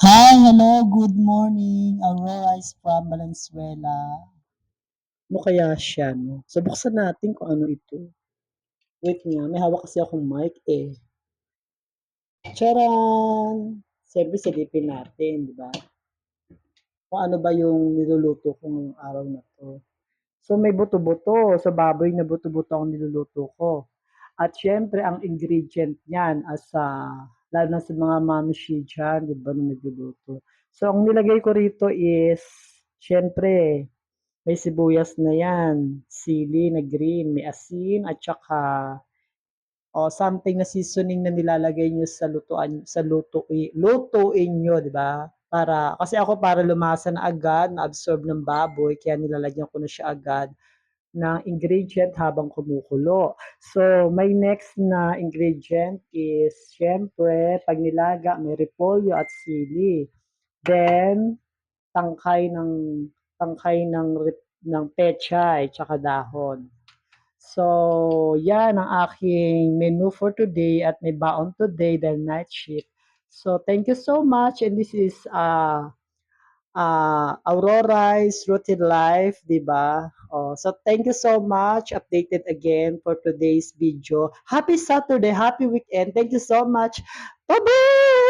Hi, hello, good morning. Aurora is from Valenzuela. Ano kaya siya, no? So, buksan natin kung ano ito. Wait nga, may hawak kasi akong mic eh. Charan! Siyempre, silipin natin, di ba? Kung ano ba yung niluluto ko ngayong araw na to. So, may buto-buto. So, baboy na buto-buto ang niluluto ko. At syempre, ang ingredient niyan lalo na sa mga mamishi dyan, di ba, na nagluluto. So, ang nilagay ko rito is, syempre, may sibuyas na yan, sili na green, may asin, at saka something na seasoning na nilalagay nyo sa lutuin nyo, di ba? Para lumasa na agad, na-absorb ng baboy, kaya nilalagyan ko na siya agad ng ingredient habang kumukulo. So, may next na ingredient is, syempre, pag nilaga, may repolyo at sili. Then, tangkay ng ng pechay tsaka dahon. So, yan ang aking menu for today at may baon today dahil night shift. So, thank you so much and this is Aurora's Routine Life, di ba? Oh, so, thank you so much. Updated again for today's video. Happy Saturday, happy weekend. Thank you so much. Bye-bye!